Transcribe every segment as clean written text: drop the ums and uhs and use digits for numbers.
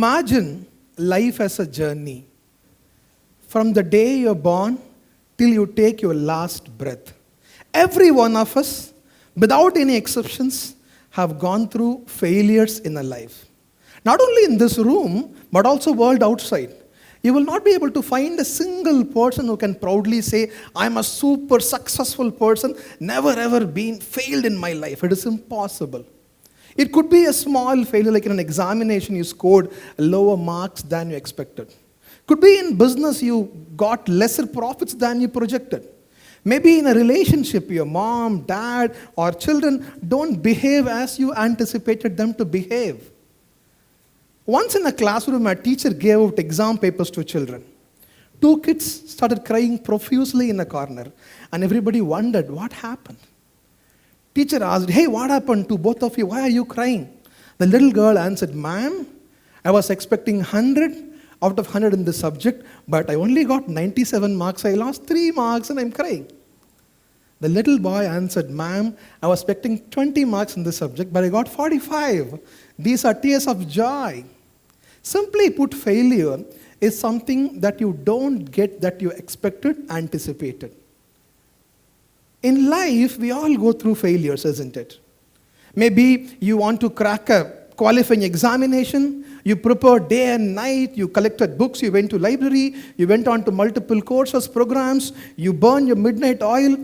Imagine life as a journey. From the day you're born till you take your last breath. Every one of us, without any exceptions, have gone through failures in a life. Not only in this room, but also world outside. You will not be able to find a single person who can proudly say, I'm a super successful person, never ever been failed in my life. It is impossible. It could be a small failure, like in an examination you scored lower marks than you expected. Could be in business you got lesser profits than you projected. Maybe in a relationship, your mom, dad, or children don't behave as you anticipated them to behave. Once in a classroom, a teacher gave out exam papers to children. 2 kids started crying profusely in a corner, and everybody wondered what happened. Teacher asked, hey, what happened to both of you? Why are you crying? The little girl answered, ma'am, I was expecting 100 out of 100 in this subject, but I only got 97 marks. I lost 3 marks and I'm crying. The little boy answered, ma'am, I was expecting 20 marks in this subject, but I got 45. These are tears of joy. Simply put, failure is something that you don't get that you expected, anticipated. In life, we all go through failures, isn't it? Maybe you want to crack a qualifying examination, you prepared day and night, you collected books, you went to library, you went on to multiple courses, programs, you burned your midnight oil,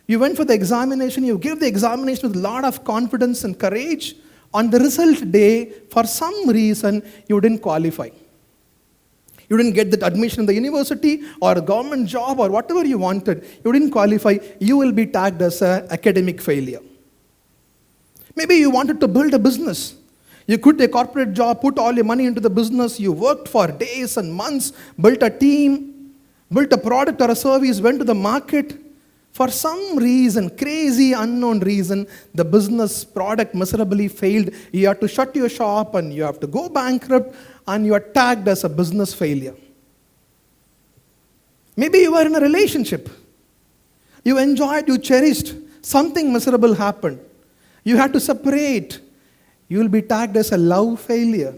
you went for the examination, you gave the examination with a lot of confidence and courage. On the result day, for some reason, you didn't qualify. You didn't get that admission in the university or a government job or whatever you wanted. You didn't qualify. You will be tagged as an academic failure. Maybe you wanted to build a business. You quit a corporate job, put all your money into the business. You worked for days and months, built a team, built a product or a service, went to the market. For some reason, crazy unknown reason, the business product miserably failed. You have to shut your shop and you have to go bankrupt and you are tagged as a business failure. Maybe you were in a relationship. You enjoyed, you cherished. Something miserable happened. You had to separate. You will be tagged as a love failure.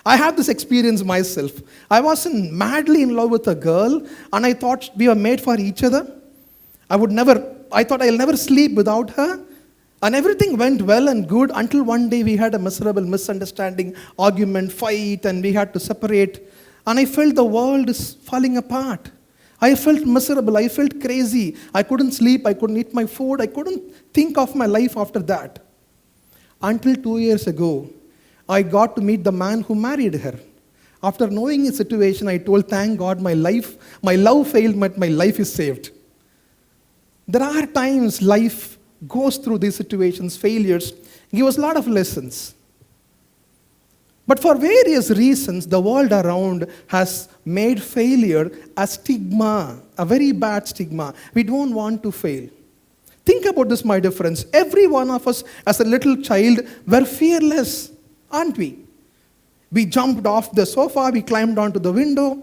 I have this experience myself. I was madly in love with a girl and I thought we were made for each other. I thought I'll never sleep without her. And everything went well and good until one day we had a miserable misunderstanding, argument, fight, and we had to separate. And I felt the world is falling apart. I felt miserable. I felt crazy. I couldn't sleep. I couldn't eat my food. I couldn't think of my life after that. Until 2 years ago, I got to meet the man who married her. After knowing his situation, I told, thank God my love failed, but my life is saved. There are times life goes through these situations, failures, give us a lot of lessons. But for various reasons, the world around has made failure a stigma, a very bad stigma. We don't want to fail. Think about this, my dear friends. Every one of us as a little child were fearless, aren't we? We jumped off the sofa, we climbed onto the window,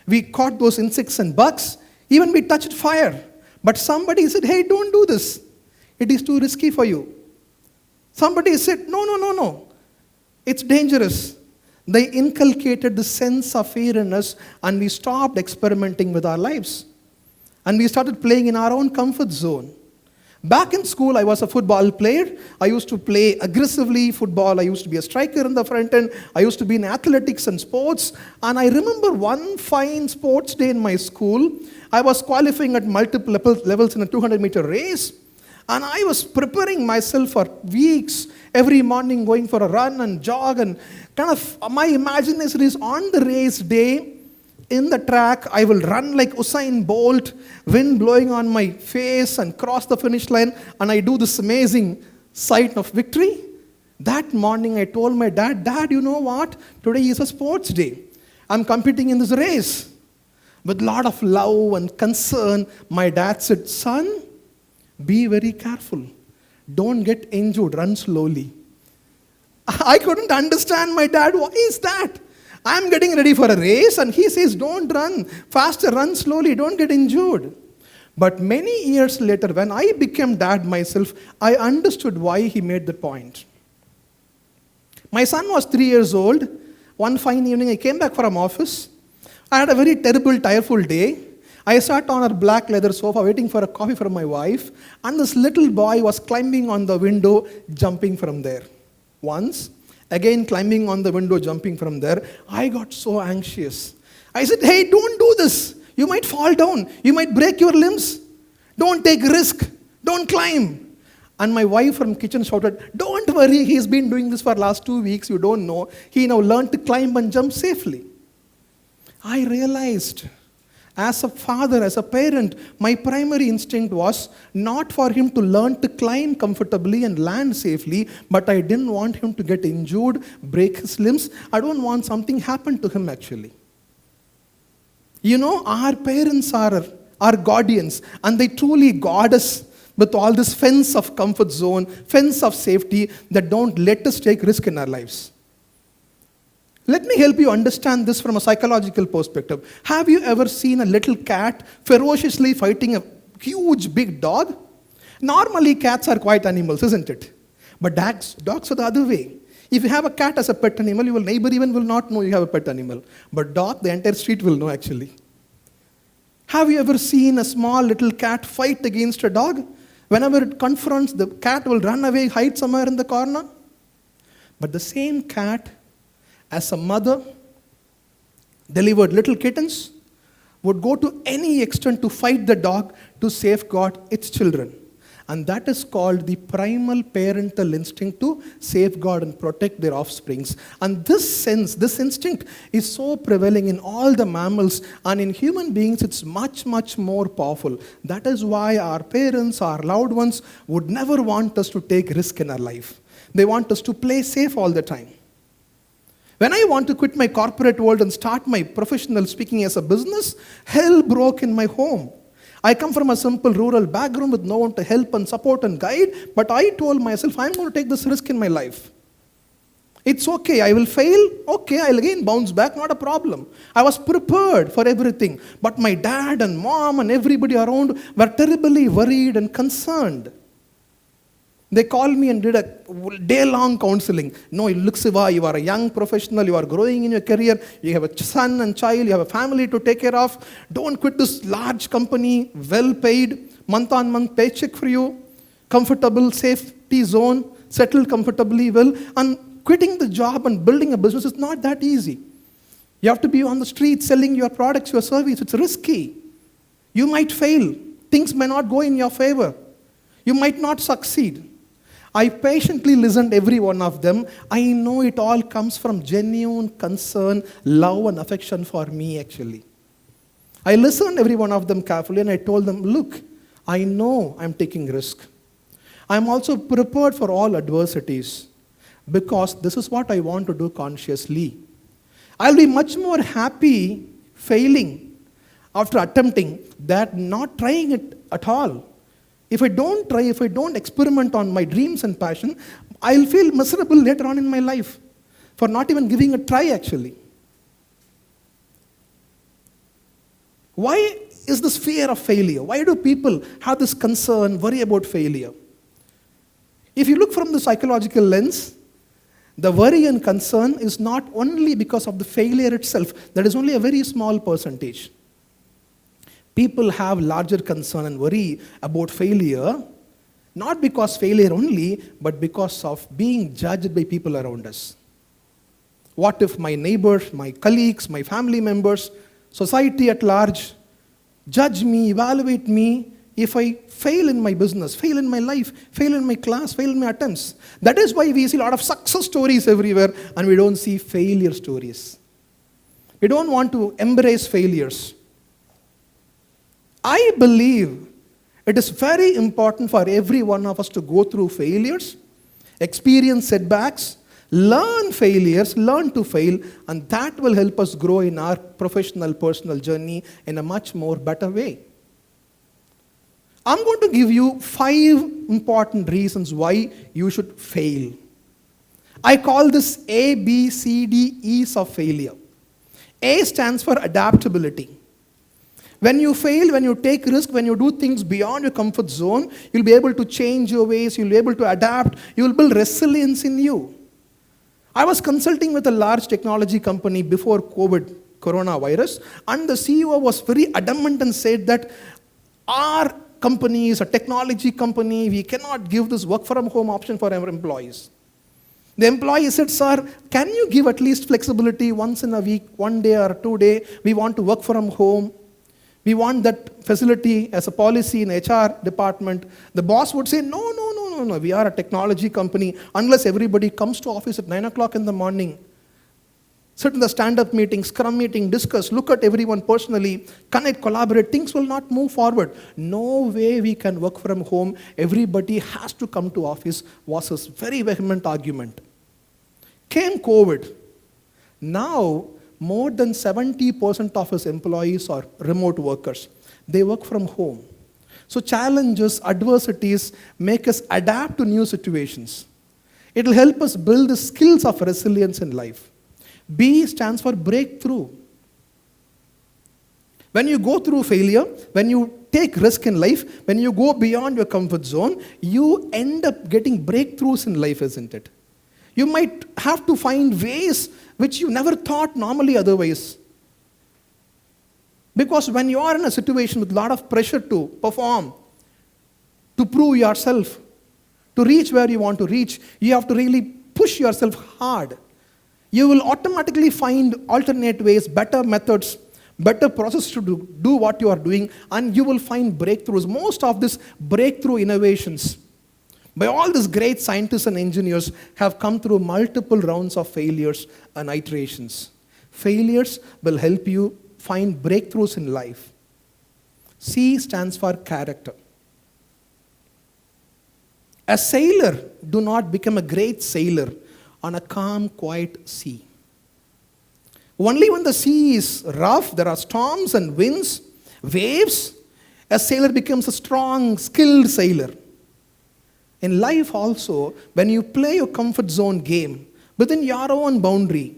we caught those insects and bugs, even we touched fire. But somebody said, hey, don't do this. It is too risky for you. Somebody said, no. It's dangerous. They inculcated the sense of fear in us and we stopped experimenting with our lives. And we started playing in our own comfort zone. Back in school, I was a football player. I used to play aggressively football. I used to be a striker in the front end. I used to be in athletics and sports. And I remember one fine sports day in my school. I was qualifying at multiple levels in a 200-meter race. And I was preparing myself for weeks, every morning going for a run and jog. And kind of my imagination is on the race day, in the track, I will run like Usain Bolt, wind blowing on my face and cross the finish line. And I do this amazing sight of victory. That morning I told my dad, Dad, you know what? Today is a sports day. I'm competing in this race. With a lot of love and concern, my dad said, son, be very careful. Don't get injured. Run slowly. I couldn't understand my dad. Why is that? I'm getting ready for a race and he says, don't run. Faster, run slowly. Don't get injured. But many years later, when I became dad myself, I understood why he made the point. My son was 3 years old One fine evening, I came back from office. I had a very terrible, tireful day. I sat on a black leather sofa waiting for a coffee from my wife, and this little boy was climbing on the window, jumping from there. Once, again climbing on the window, jumping from there. I got so anxious. I said, hey, don't do this. You might fall down. You might break your limbs. Don't take risk. Don't climb. And my wife from kitchen shouted, don't worry, he's been doing this for the last 2 weeks, you don't know. He now learned to climb and jump safely. I realized, as a father, as a parent, my primary instinct was not for him to learn to climb comfortably and land safely, but I didn't want him to get injured, break his limbs. I don't want something happen to him actually. You know, our parents are our guardians, and they truly guard us with all this fence of comfort zone, fence of safety that don't let us take risk in our lives. Let me help you understand this from a psychological perspective. Have you ever seen a little cat ferociously fighting a huge big dog? Normally cats are quiet animals, isn't it? But dogs are the other way. If you have a cat as a pet animal, your neighbor even will not know you have a pet animal. But dog, the entire street will know actually. Have you ever seen a small little cat fight against a dog? Whenever it confronts, the cat will run away, hide somewhere in the corner. But the same cat, as a mother, delivered little kittens, would go to any extent to fight the dog to safeguard its children. And that is called the primal parental instinct to safeguard and protect their offsprings. And this instinct is so prevalent in all the mammals, and in human beings it's much, much more powerful. That is why our parents, our loved ones, would never want us to take risk in our life. They want us to play safe all the time. When I want to quit my corporate world and start my professional speaking as a business, hell broke in my home. I come from a simple rural background with no one to help and support and guide, but I told myself, I'm going to take this risk in my life. It's okay, I will fail, okay, I'll again bounce back, not a problem. I was prepared for everything, but my dad and mom and everybody around were terribly worried and concerned. They called me and did a day-long counseling. No, look, Siva, you are a young professional, you are growing in your career, you have a son and child, you have a family to take care of. Don't quit this large company, well-paid, month-on-month paycheck for you, comfortable safety zone, settled comfortably well. And quitting the job and building a business is not that easy. You have to be on the street selling your products, your service. It's risky. You might fail. Things may not go in your favor. You might not succeed. I patiently listened to every one of them. I know it all comes from genuine concern, love and affection for me actually. I listened to every one of them carefully and I told them, look, I know I'm taking risk. I'm also prepared for all adversities because this is what I want to do consciously. I'll be much more happy failing after attempting than not trying it at all. If I don't try, if I don't experiment on my dreams and passion, I'll feel miserable later on in my life for not even giving a try actually. Why is this fear of failure? Why do people have this concern, worry about failure? If you look from the psychological lens, the worry and concern is not only because of the failure itself. That is only a very small percentage. People have larger concern and worry about failure, not because failure only, but because of being judged by people around us. What if my neighbors, my colleagues, my family members, society at large judge me, evaluate me if I fail in my business, fail in my life, fail in my class, fail in my attempts? That is why we see a lot of success stories everywhere and we don't see failure stories. We don't want to embrace failures. I believe it is very important for every one of us to go through failures, experience setbacks, learn failures, learn to fail, and that will help us grow in our professional, personal journey in a much more better way. I'm going to give you 5 important reasons why you should fail. I call this A, B, C, D, E's of failure. A stands for adaptability. When you fail, when you take risk, when you do things beyond your comfort zone, you'll be able to change your ways, you'll be able to adapt, you'll build resilience in you. I was consulting with a large technology company before COVID, coronavirus, and the CEO was very adamant and said that our company is a technology company, we cannot give this work from home option for our employees. The employee said, sir, can you give at least flexibility once in a week, 1 day or 2 days? We want to work from home. We want that facility as a policy in HR department. The boss would say, no. We are a technology company. Unless everybody comes to office at 9 o'clock in the morning, sit in the stand-up meeting, scrum meeting, discuss, look at everyone personally, connect, collaborate, things will not move forward. No way we can work from home. Everybody has to come to office, was his very vehement argument. Came COVID. Now, more than 70% of his employees are remote workers. They work from home. So challenges, adversities make us adapt to new situations. It will help us build the skills of resilience in life. B stands for breakthrough. When you go through failure, when you take risk in life, when you go beyond your comfort zone, you end up getting breakthroughs in life, isn't it? You might have to find ways which you never thought normally otherwise. Because when you are in a situation with a lot of pressure to perform, to prove yourself, to reach where you want to reach, you have to really push yourself hard. You will automatically find alternate ways, better methods, better process to do what you are doing, and you will find breakthroughs. Most of these breakthrough innovations by all these great scientists and engineers have come through multiple rounds of failures and iterations. Failures will help you find breakthroughs in life. C stands for character. A sailor do not become a great sailor on a calm, quiet sea. Only when the sea is rough, there are storms and winds, waves, a sailor becomes a strong, skilled sailor. In life also, when you play your comfort zone game within your own boundary,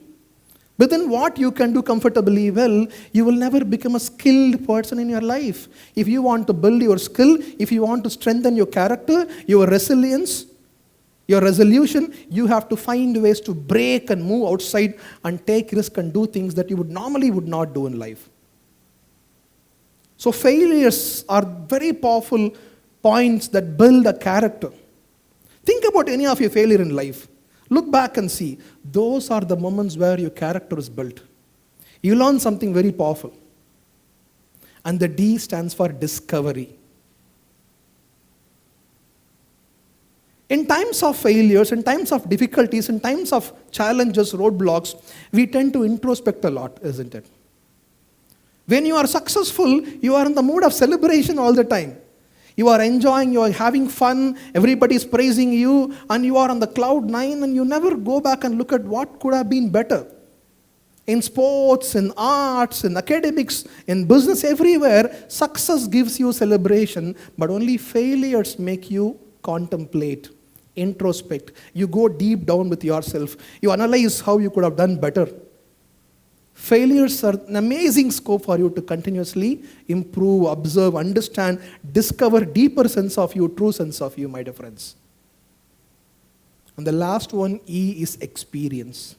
within what you can do comfortably well, you will never become a skilled person in your life. If you want to build your skill, if you want to strengthen your character, your resilience, your resolution, you have to find ways to break and move outside and take risk and do things that you would not do in life. So failures are very powerful points that build a character. Think about any of your failure in life. Look back and see. Those are the moments where your character is built. You learn something very powerful. And the D stands for discovery. In times of failures, in times of difficulties, in times of challenges, roadblocks, we tend to introspect a lot, isn't it? When you are successful, you are in the mood of celebration all the time. You are enjoying, you are having fun, everybody is praising you, and you are on the cloud nine, and you never go back and look at what could have been better. In sports, in arts, in academics, in business, everywhere, success gives you celebration, but only failures make you contemplate, introspect. You go deep down with yourself. You analyze how you could have done better. Failures are an amazing scope for you to continuously improve, observe, understand, discover deeper sense of you, true sense of you, my dear friends. And the last one, E, is experience.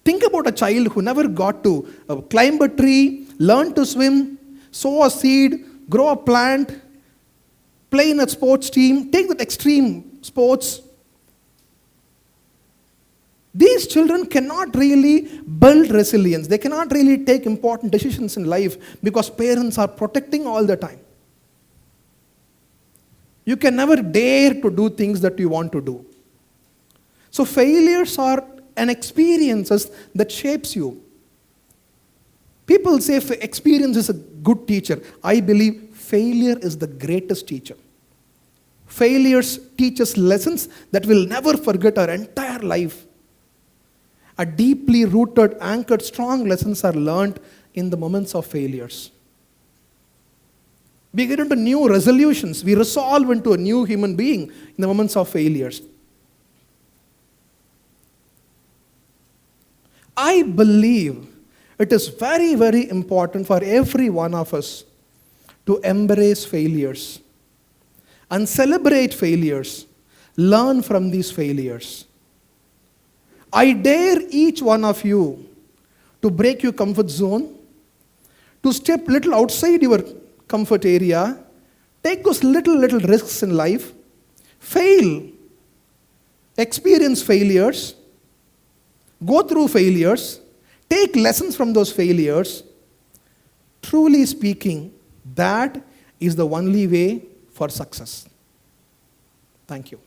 Think about a child who never got to climb a tree, learn to swim, sow a seed, grow a plant, play in a sports team, take that extreme sports. These children cannot really build resilience. They cannot really take important decisions in life because parents are protecting all the time. You can never dare to do things that you want to do. So failures are an experiences that shapes you. People say experience is a good teacher. I believe failure is the greatest teacher. Failures teach us lessons that we'll never forget our entire life. A deeply rooted, anchored, strong lessons are learned in the moments of failures. We get into new resolutions. We resolve into a new human being in the moments of failures. I believe it is very, very important for every one of us to embrace failures and celebrate failures, learn from these failures. I dare each one of you to break your comfort zone, to step little outside your comfort area, take those little risks in life, fail, experience failures, go through failures, take lessons from those failures. Truly speaking, that is the only way for success. Thank you.